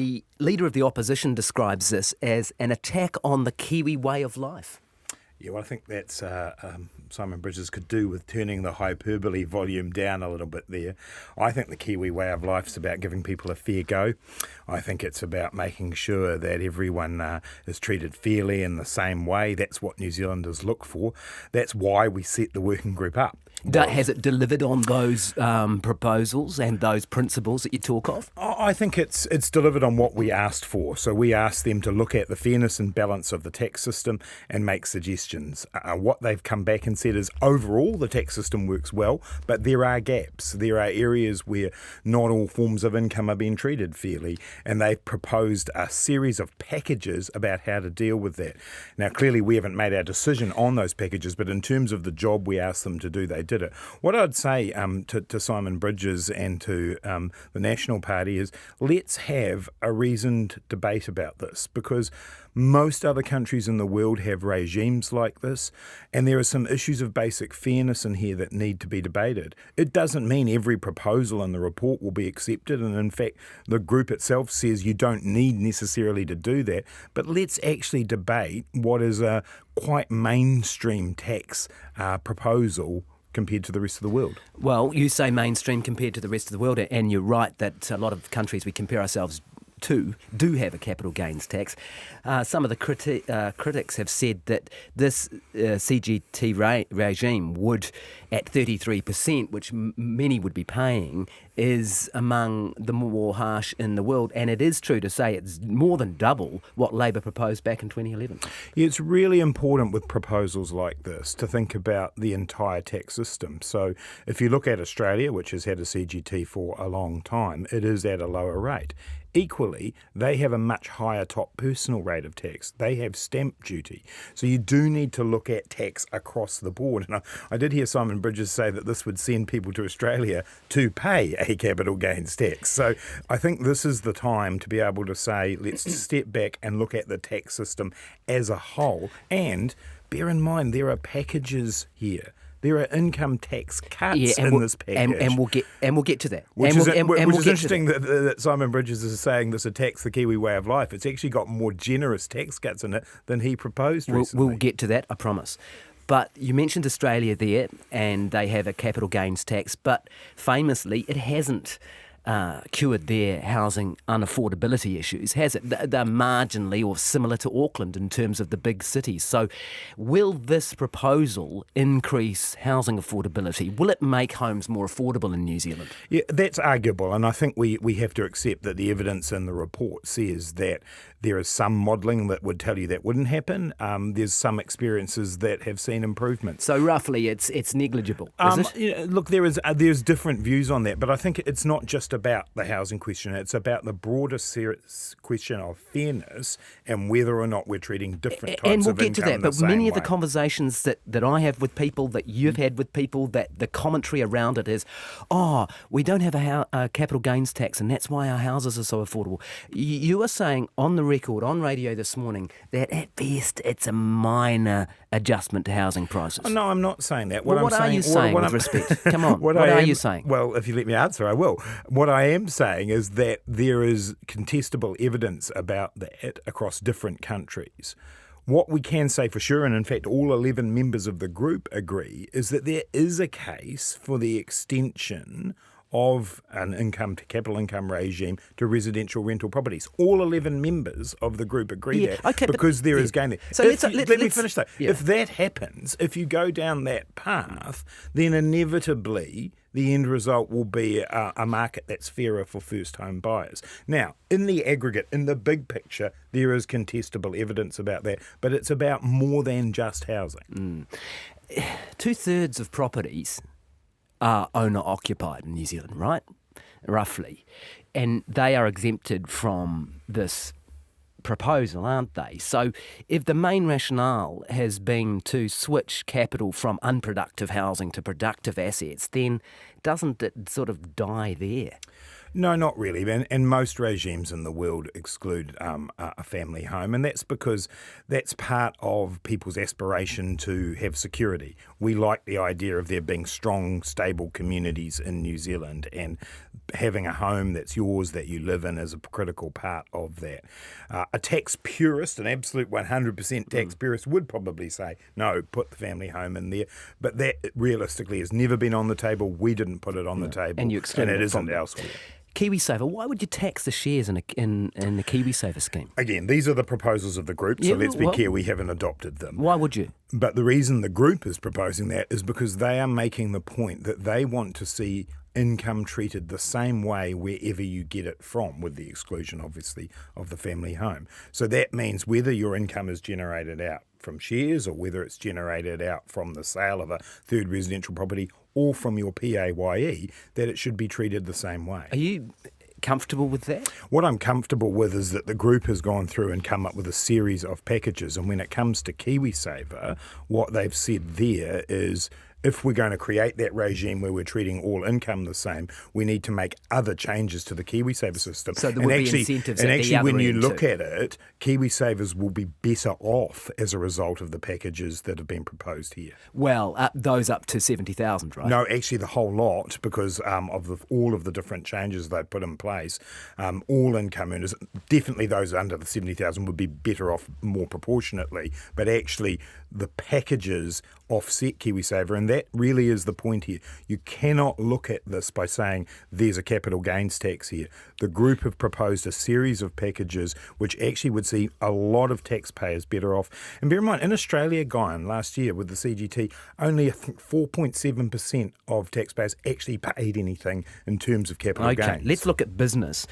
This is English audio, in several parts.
The Leader of the Opposition describes this as an attack on the Kiwi way of life. Yeah, well, I think that's Simon Bridges could do with turning the hyperbole volume down a little bit there. I think the Kiwi way of life is about giving people a fair go. I think it's about making sure that everyone is treated fairly in the same way. That's what New Zealanders look for. That's why we set the working group up. Has it delivered on those proposals and those principles that you talk of? I think it's delivered on what we asked for. So we asked them to look at the fairness and balance of the tax system and make suggestions. What they've come back and said is overall the tax system works well, but there are gaps. There are areas where not all forms of income are being treated fairly, and they've proposed a series of packages about how to deal with that. Now, clearly we haven't made our decision on those packages, but in terms of the job we asked them to do, they did it. What I'd say to Simon Bridges and to the National Party is let's have a reasoned debate about this, because most other countries in the world have regimes like this, and there are some issues of basic fairness in here that need to be debated. It doesn't mean every proposal in the report will be accepted, and in fact the group itself says you don't need necessarily to do that, but let's actually debate what is a quite mainstream tax proposal compared to the rest of the world. Well, you say mainstream compared to the rest of the world, and you're right that a lot of countries we compare ourselves to do have a capital gains tax. Some of the critics have said that this CGT regime would, at 33%, which many would be paying, is among the more harsh in the world. And it is true to say it's more than double what Labor proposed back in 2011. Yeah, it's really important with proposals like this to think about the entire tax system. So if you look at Australia, which has had a CGT for a long time, it is at a lower rate. Equally, they have a much higher top personal rate of tax. They have stamp duty. So you do need to look at tax across the board. And I did hear Simon Bridges say that this would send people to Australia to pay a capital gains tax. So I think this is the time to be able to say, let's step back and look at the tax system as a whole. And bear in mind, there are packages here. There are income tax cuts in this package, and we'll get to that. Which is interesting that Simon Bridges is saying this attacks the Kiwi way of life. It's actually got more generous tax cuts in it than he proposed recently. We'll get to that, I promise. But you mentioned Australia there, and they have a capital gains tax, but famously it hasn't cured their housing unaffordability issues, has it? They're marginally or similar to Auckland in terms of the big cities. So will this proposal increase housing affordability? Will it make homes more affordable in New Zealand? Yeah, that's arguable, and I think we have to accept that the evidence in the report says that there is some modelling that would tell you that wouldn't happen. There's some experiences that have seen improvements. So roughly it's negligible, is it? Yeah, look, there's different views on that, but I think it's not just about the housing question. It's about the broader question of fairness and whether or not we're treating different types of income. And we'll get to that, in the but same many of way. the conversations that I have with people, that you've had with people, that the commentary around it is, we don't have a capital gains tax and that's why our houses are so affordable. You are saying on the record, on radio this morning, that at best it's a minor adjustment to housing prices. No, I'm not saying that. What are you saying with respect? Come on, what are you saying? Well, if you let me answer, I will. What I am saying is that there is contestable evidence about that across different countries. What we can say for sure, and in fact all 11 members of the group agree, is that there is a case for the extension of an income to capital income regime to residential rental properties. All 11 members of the group agree because there is gain there. So let me finish though. Yeah. If that happens, if you go down that path, then inevitably the end result will be a market that's fairer for first home buyers. Now, in the aggregate, in the big picture, there is contestable evidence about that, but it's about more than just housing. 2/3 of properties are owner-occupied in New Zealand, right? Roughly. And they are exempted from this proposal, aren't they? So if the main rationale has been to switch capital from unproductive housing to productive assets, then doesn't it sort of die there? No, not really. And most regimes in the world exclude a family home, and that's because that's part of people's aspiration to have security. We like the idea of there being strong, stable communities in New Zealand, and having a home that's yours, that you live in, is a critical part of that. A tax purist, an absolute 100% tax purist, would probably say, no, put the family home in there. But that realistically has never been on the table. We didn't put it on the table, And you excluded it it isn't from elsewhere. KiwiSaver, why would you tax the shares in the KiwiSaver scheme? Again, these are the proposals of the group, so Yeah, let's be well- clear, we haven't adopted them. Why would you? But the reason the group is proposing that is because they are making the point that they want to see income treated the same way wherever you get it from, with the exclusion, obviously, of the family home. So that means whether your income is generated out from shares or whether it's generated out from the sale of a third residential property or from your PAYE, that it should be treated the same way. Are you comfortable with that? What I'm comfortable with is that the group has gone through and come up with a series of packages, and when it comes to KiwiSaver, what they've said there is, if we're going to create that regime where we're treating all income the same, we need to make other changes to the KiwiSaver system. So there would be incentives at the actually, other when you end look too. at it, KiwiSavers will be better off as a result of the packages that have been proposed here. Well, those up to 70,000, right? No, actually the whole lot, because of all of the different changes they've put in place. All income earners, definitely those under the 70,000, would be better off more proportionately. But actually, the packages offset KiwiSaver, and that really is the point here. You cannot look at this by saying there's a capital gains tax here. The group have proposed a series of packages which actually would see a lot of taxpayers better off. And bear in mind, in Australia, Guyon, last year with the CGT, only I think 4.7% of taxpayers actually paid anything in terms of capital gains. Okay, let's look at business.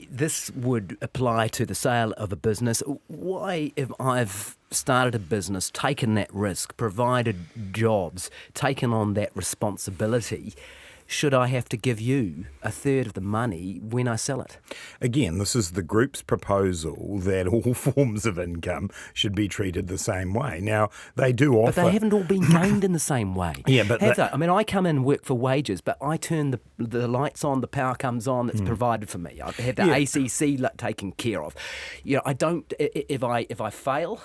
This would apply to the sale of a business. Why, if I've started a business, taken that risk, provided jobs, taken on that responsibility, should I have to give you a third of the money when I sell it? Again, this is the group's proposal that all forms of income should be treated the same way. Now, they do offer... But they haven't all been gained in the same way. Yeah, but have they? I mean, I come in and work for wages, but I turn the lights on, the power comes on, it's provided for me. I have the ACC taken care of. You know, I don't... If I fail,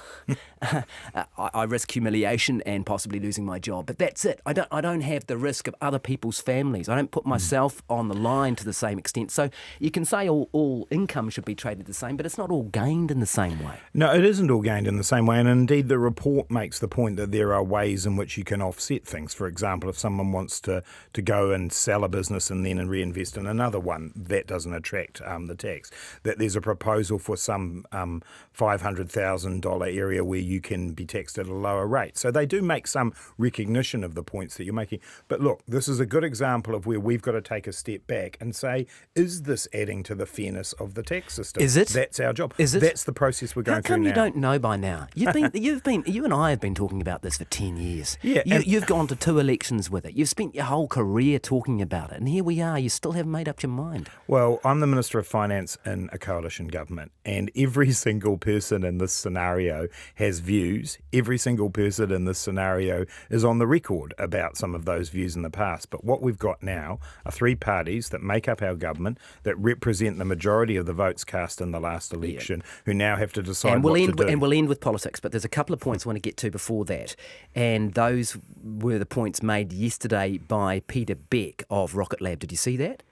I risk humiliation and possibly losing my job. But that's it. I don't have the risk of other people's families. I don't put myself on the line to the same extent. So you can say all income should be treated the same, but it's not all gained in the same way. No, it isn't all gained in the same way. And indeed, the report makes the point that there are ways in which you can offset things. For example, if someone wants to go and sell a business and then reinvest in another one, that doesn't attract the tax. That there's a proposal for some $500,000 area where you can be taxed at a lower rate. So they do make some recognition of the points that you're making. But look, this is a good example of where we've got to take a step back and say, is this adding to the fairness of the tax system? Is it? That's our job. Is it? That's the process we're going through now. How come you don't know by now? You and I have been talking about this for 10 years. Yeah, You've gone to 2 elections with it. You've spent your whole career talking about it. And here we are. You still haven't made up your mind. Well, I'm the Minister of Finance in a coalition government, and every single person in this scenario has views. Every single person in this scenario is on the record about some of those views in the past. But what we've got now are 3 parties that make up our government, that represent the majority of the votes cast in the last election, who now have to decide what to do. And we'll end with politics, but there's a couple of points I want to get to before that. And those were the points made yesterday by Peter Beck of Rocket Lab. Did you see that?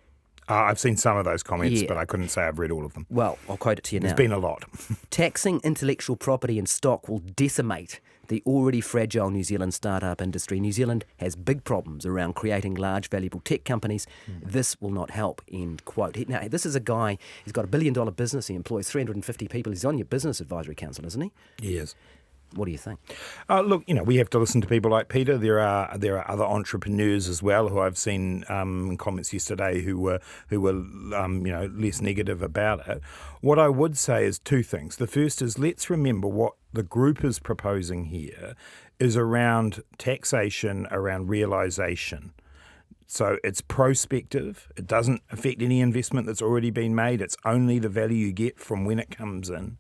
I've seen some of those comments, Yeah. but I couldn't say I've read all of them. Well, I'll quote it to you now. There's been a lot. Taxing intellectual property and stock will decimate the already fragile New Zealand startup industry. New Zealand has big problems around creating large, valuable tech companies. This will not help, end quote. Now, this is a guy, he's got $1 billion business. He employs 350 people. He's on your business advisory council, isn't he? Yes. What do you think? Look, we have to listen to people like Peter. There are other entrepreneurs as well who I've seen in comments yesterday who were less negative about it. What I would say is 2 things. The first is, let's remember what the group is proposing here is around taxation, around realisation. So it's prospective. It doesn't affect any investment that's already been made. It's only the value you get from when it comes in.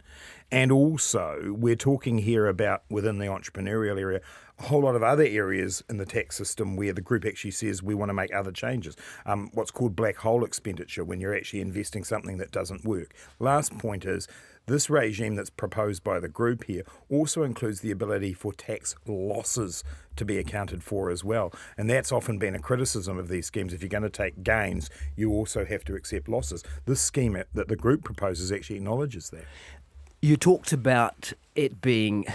And also, we're talking here about, within the entrepreneurial area, a whole lot of other areas in the tax system where the group actually says we want to make other changes. What's called black hole expenditure, when you're actually investing something that doesn't work. Last point is, this regime that's proposed by the group here also includes the ability for tax losses to be accounted for as well. And that's often been a criticism of these schemes. If you're going to take gains, you also have to accept losses. This scheme that the group proposes actually acknowledges that. You talked about it being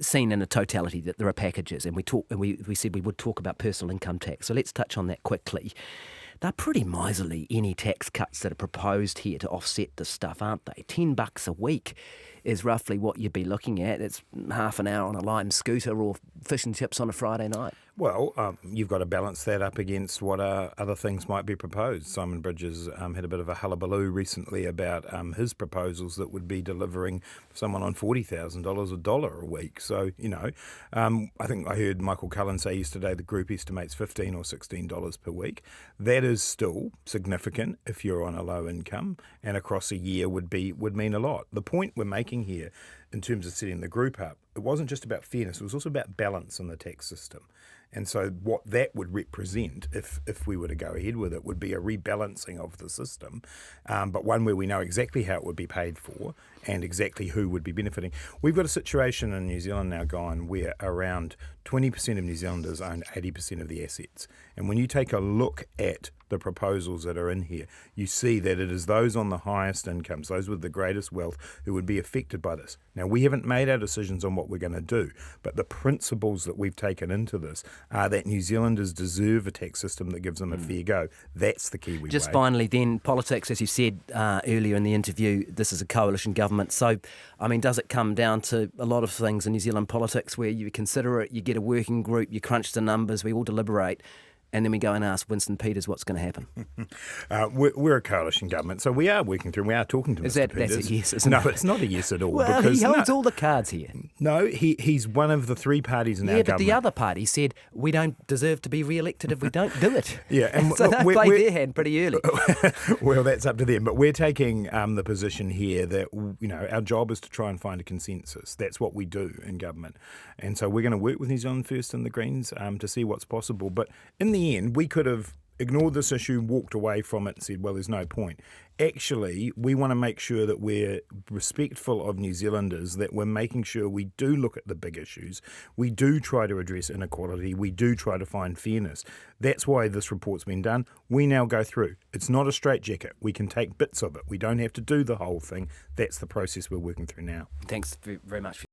seen in a totality, that there are packages, and we said we would talk about personal income tax. So let's touch on that quickly. They're pretty miserly, any tax cuts that are proposed here to offset this stuff, aren't they? $10 a week is roughly what you'd be looking at. It's half an hour on a Lime scooter or fish and chips on a Friday night. Well, you've got to balance that up against what other things might be proposed. Simon Bridges had a bit of a hullabaloo recently about his proposals that would be delivering someone on $40,000 $1 a week. So, I think I heard Michael Cullen say yesterday the group estimates $15 or $16 per week. That is still significant if you're on a low income, and across a year would mean a lot. The point we're making here in terms of setting the group up, it wasn't just about fairness, it was also about balance in the tax system. And so what that would represent, if we were to go ahead with it, would be a rebalancing of the system, but one where we know exactly how it would be paid for and exactly who would be benefiting. We've got a situation in New Zealand now, Guyon, where around 20% of New Zealanders own 80% of the assets. And when you take a look at the proposals that are in here, you see that it is those on the highest incomes, those with the greatest wealth, who would be affected by this. Now, we haven't made our decisions on what we're going to do, but the principles that we've taken into this are that New Zealanders deserve a tax system that gives them a fair go. That's the Kiwi way. Just finally then, politics, as you said earlier in the interview, this is a coalition government. So, does it come down to a lot of things in New Zealand politics where you consider it, you get a working group, you crunch the numbers, we all deliberate, and then we go and ask Winston Peters what's going to happen? We're a coalition government, so we are working through, we are talking to Mr. Peters. That's a yes, isn't it? No, it's not a yes at all. Well, he holds all the cards here. No, he's one of the three parties in our government. Yeah, but the other party said we don't deserve to be re-elected if we don't do it. Yeah, and so they played their hand pretty early. Well, that's up to them. But we're taking the position here that our job is to try and find a consensus. That's what we do in government, and so we're going to work with New Zealand First and the Greens to see what's possible. But in the end, we could have ignored this issue, walked away from it and said, well, there's no point. Actually, we want to make sure that we're respectful of New Zealanders, that we're making sure we do look at the big issues. We do try to address inequality. We do try to find fairness. That's why this report's been done. We now go through. It's not a straitjacket. We can take bits of it. We don't have to do the whole thing. That's the process we're working through now. Thanks very much.